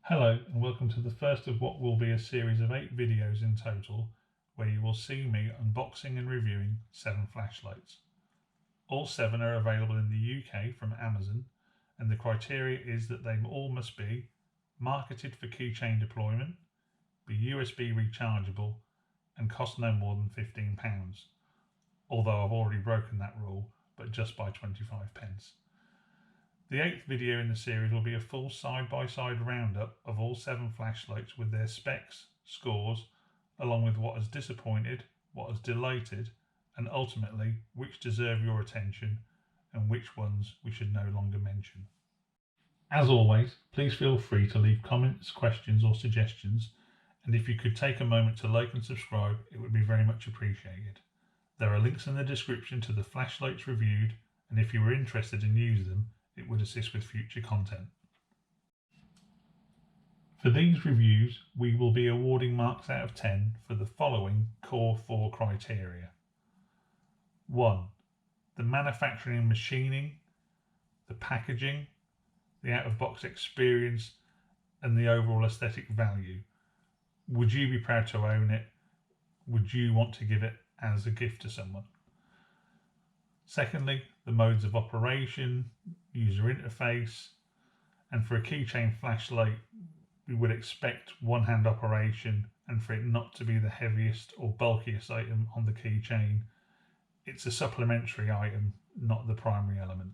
Hello and welcome to the first of what will be a series of 8 videos in total, where you will see me unboxing and reviewing 7 flashlights. All 7 are available in the UK from Amazon, and the criteria is that they all must be marketed for keychain deployment, be USB rechargeable, and cost no more than £15, although I've already broken that rule, but just by 25p. The 8th video in the series will be a full side-by-side roundup of all 7 flashlights with their specs, scores, along with what has disappointed, what has delighted, and ultimately which deserve your attention and which ones we should no longer mention. As always, please feel free to leave comments, questions or suggestions, and if you could take a moment to like and subscribe, it would be very much appreciated. There are links in the description to the flashlights reviewed, and if you were interested in using them, it would assist with future content. For these reviews, we will be awarding marks out of 10 for the following core 4 criteria. 1. The manufacturing and machining, the packaging, the out-of-box experience, and the overall aesthetic value. Would you be proud to own it? Would you want to give it as a gift to someone? Secondly, the modes of operation, user interface, and for a keychain flashlight, we would expect one-hand operation and for it not to be the heaviest or bulkiest item on the keychain. It's a supplementary item, not the primary element.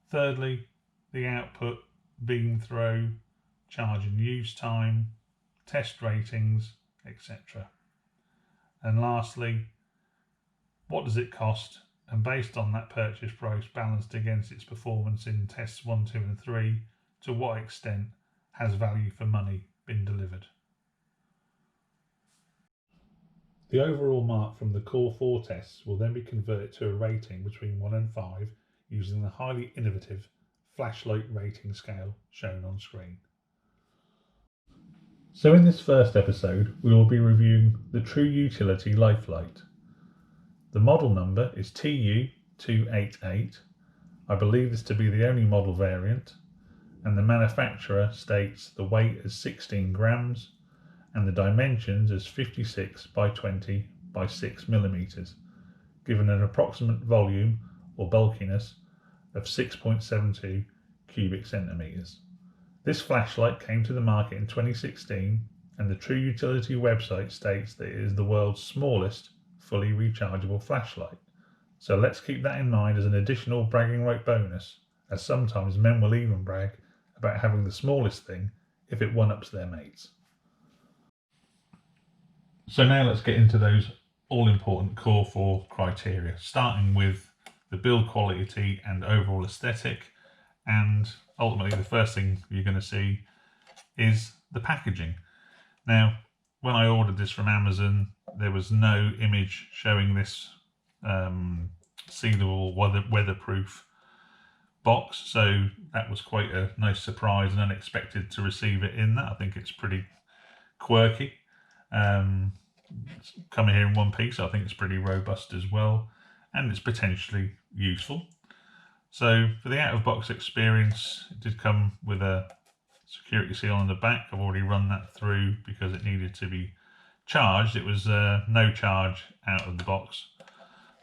Thirdly, the output, beam throw, charge and use time, test ratings, etc. And lastly, what does it cost? And based on that purchase price balanced against its performance in tests 1, 2 and 3, to what extent has value for money been delivered? The overall mark from the core 4 tests will then be converted to a rating between 1 and 5 using the highly innovative flashlight rating scale shown on screen. So in this first episode we will be reviewing the True Utility LIFELITE. The model number is TU288. I believe this to be the only model variant, and the manufacturer states the weight is 16 grams and the dimensions as 56 by 20 by 6 millimeters, given an approximate volume or bulkiness of 6.72 cubic centimeters. This flashlight came to the market in 2016, and the True Utility website states that it is the world's smallest fully rechargeable flashlight. So let's keep that in mind as an additional bragging right bonus, as sometimes men will even brag about having the smallest thing if it one-ups their mates. So now let's get into those all-important core 4 criteria, starting with the build quality and overall aesthetic, and ultimately the first thing you're going to see is the packaging. Now, when I ordered this from Amazon, there was no image showing this sealable, weatherproof box, so that was quite a nice surprise and unexpected to receive it in that. I think it's pretty quirky. It's coming here in one piece, I think it's pretty robust as well, and it's potentially useful. So for the out-of-box experience, it did come with a security seal on the back. I've already run that through because it needed to be charged. It was no charge out of the box.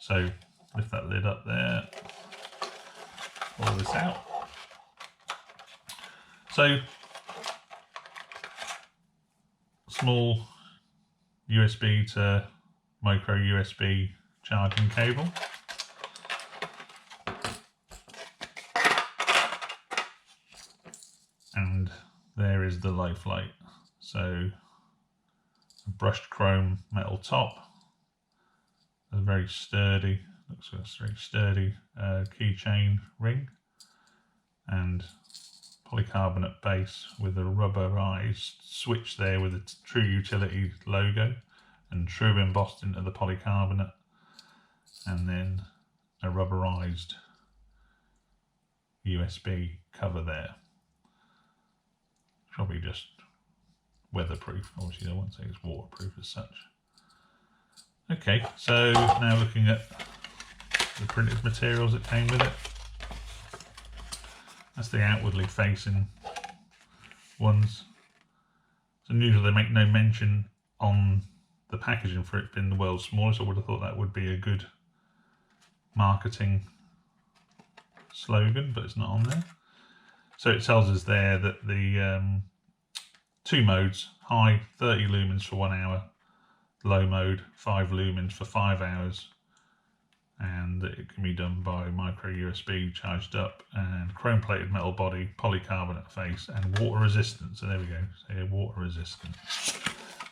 So lift that lid up there, pull this out. So small USB to micro USB charging cable. And there is the LIFELITE. So a brushed chrome metal top, a very sturdy, looks like a very sturdy keychain ring, and polycarbonate base with a rubberized switch there with a True Utility logo and True embossed into the polycarbonate, and then a rubberized USB cover there. Probably just weatherproof. Obviously I won't say it's waterproof as such. Okay, so now looking at the printed materials that came with it. That's the outwardly facing ones. It's unusual they make no mention on the packaging for it being the world's smallest. I would have thought that would be a good marketing slogan, but it's not on there. So it tells us there that the 2 modes, high 30 lumens for 1 hour, low mode 5 lumens for 5 hours, and it can be done by micro USB charged up, and chrome plated metal body, polycarbonate face, and water resistant. So there we go, so yeah, water resistant.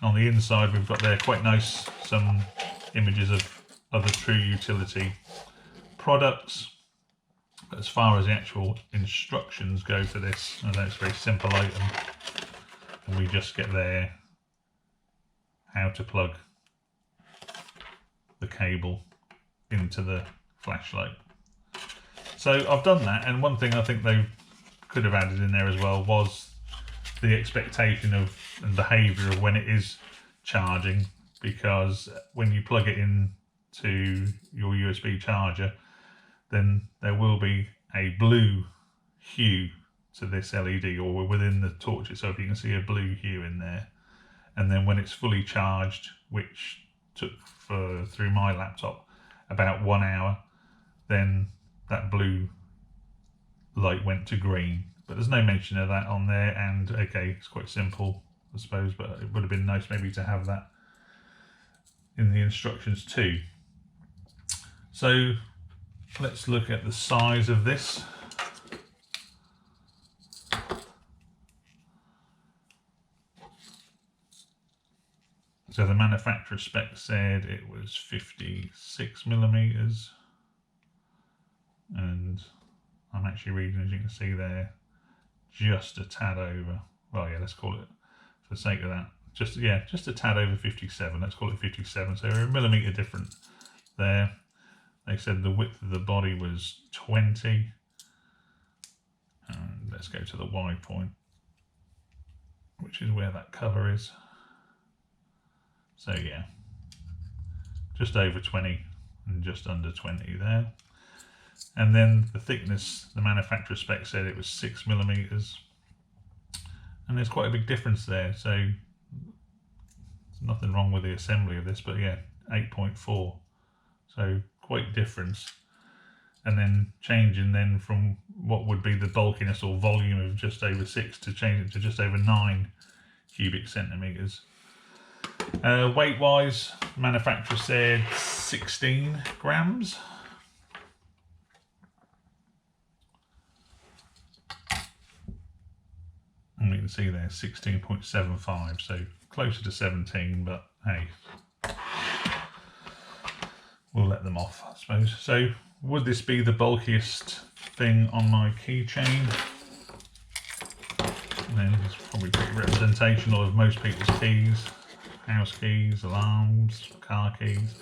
On the inside we've got there quite nice some images of other true utility products. But as far as the actual instructions go for this, I know it's a very simple item, and we just get there how to plug the cable into the flashlight. So I've done that, and one thing I think they could have added in there as well was the expectation of and behaviour of when it is charging, because when you plug it in to your USB charger, then there will be a blue hue to this LED, or within the torch itself you can see a blue hue in there, and then when it's fully charged, which took through my laptop about 1 hour, then that blue light went to green. But there's no mention of that on there, and okay, it's quite simple I suppose, but it would have been nice maybe to have that in the instructions too. So let's look at the size of this. So the manufacturer spec said it was 56 millimeters, and I'm actually reading, as you can see there, just a tad over. Well, yeah, let's call it, for the sake of that, just a tad over 57. Let's call it 57. So we're a millimeter different there. They said the width of the body was 20. And let's go to the Y point, which is where that cover is. So yeah, just over 20 and just under 20 there. And then the thickness, the manufacturer spec said it was 6 millimeters. And there's quite a big difference there. So there's nothing wrong with the assembly of this, but yeah, 8.4. So quite difference. And then changing then from what would be the bulkiness or volume of just over 6 to change it to just over 9 cubic centimeters. Weight wise, manufacturer said 16 grams. And we can see there 16.75, so closer to 17, but hey, we'll let them off, I suppose. So would this be the bulkiest thing on my keychain? And then it's probably pretty representational of most people's keys, house keys, alarms, car keys.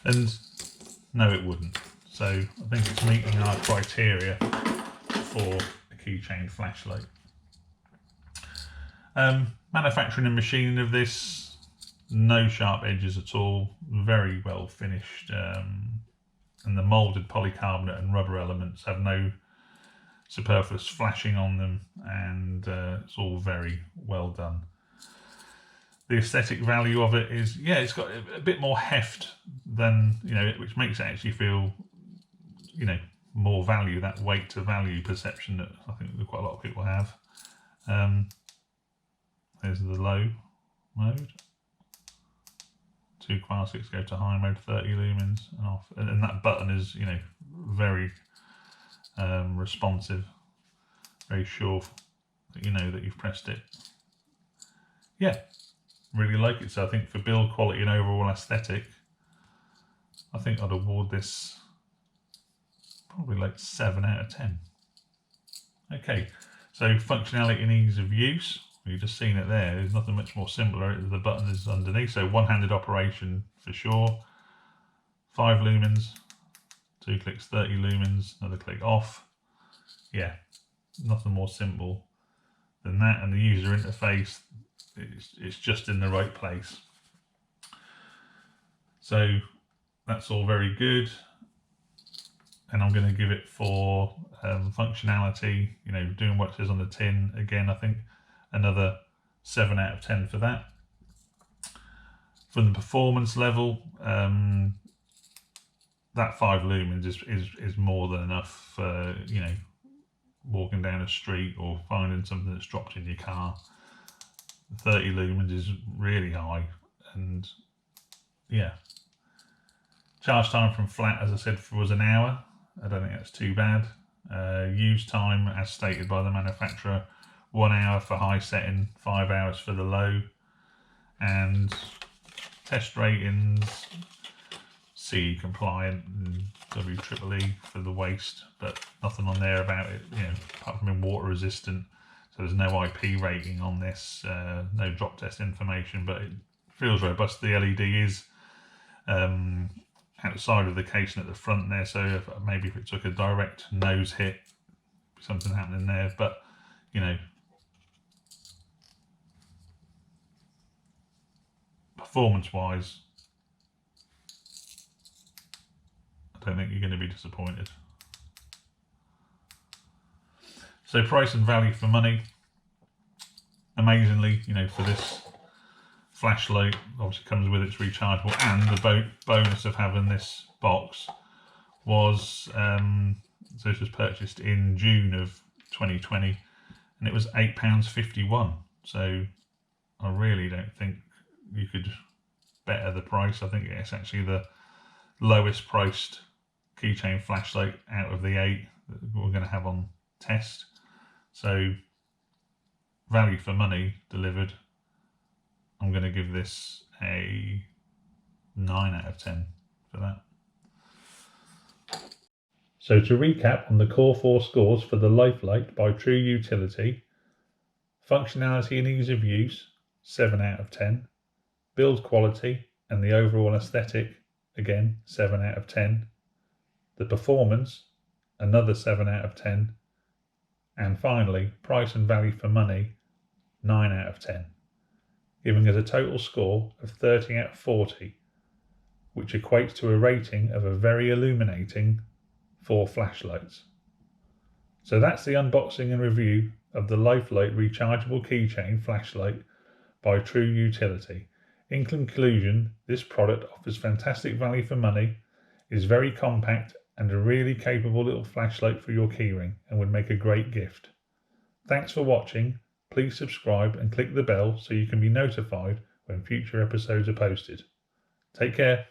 And no, it wouldn't. So I think it's meeting our criteria for a keychain flashlight. Manufacturing and machining of this, no sharp edges at all, very well finished, and the moulded polycarbonate and rubber elements have no superfluous flashing on them, and it's all very well done. The aesthetic value of it is, yeah, it's got a bit more heft than, you know, which makes it actually feel, you know, more value, that weight to value perception that I think quite a lot of people have. There's the low mode. 2 classics go to high mode, 30 lumens and off. And that button is, you know, very responsive, very sure that you know that you've pressed it. Yeah, really like it. So I think for build quality and overall aesthetic, I think I'd award this probably like 7 out of 10. Okay, so functionality and ease of use. You've just seen it there. There's nothing much more simpler. The button is underneath, so one-handed operation for sure. 5 lumens, 2 clicks, 30 lumens, another click off. Yeah, nothing more simple than that. And the user interface, it's just in the right place. So that's all very good. and I'm going to give it for functionality, you know, doing what it says on the tin. Again, I think another 7 out of 10 for that. From the performance level, that 5 lumens is more than enough for, you know, walking down a street or finding something that's dropped in your car. 30 lumens is really high, and yeah. Charge time from flat, as I said, was an hour. I don't think that's too bad. Use time, as stated by the manufacturer, 1 hour for high setting, 5 hours for the low. And test ratings, CE compliant and WEEE for the waste, but nothing on there about it, you know, apart from being water resistant. So there's no IP rating on this, no drop test information, but it feels robust. The LED is outside of the casing at the front there, so maybe if it took a direct nose hit, something happening there, but you know, performance wise, I don't think you're going to be disappointed. So price and value for money, amazingly, you know, for this flashlight, obviously comes with its rechargeable, and the bonus of having this box was, so this was purchased in June of 2020, and it was £8.51. So I really don't think you could better the price. I think it's actually the lowest priced keychain flashlight out of the 8 that we're going to have on test. So value for money delivered. I'm going to give this a 9 out of 10 for that. So to recap on the core 4 scores for the LIFELITE by True Utility: functionality and ease of use, 7 out of 10. Build quality and the overall aesthetic, again, 7 out of 10. The performance, another 7 out of 10. And finally, price and value for money, 9 out of 10. Giving us a total score of 30 out of 40, which equates to a rating of a very illuminating 4 flashlights. So that's the unboxing and review of the LIFELITE Rechargeable Keychain flashlight by True Utility. In conclusion, this product offers fantastic value for money, is very compact and a really capable little flashlight for your keyring, and would make a great gift. Thanks for watching. Please subscribe and click the bell so you can be notified when future episodes are posted. Take care.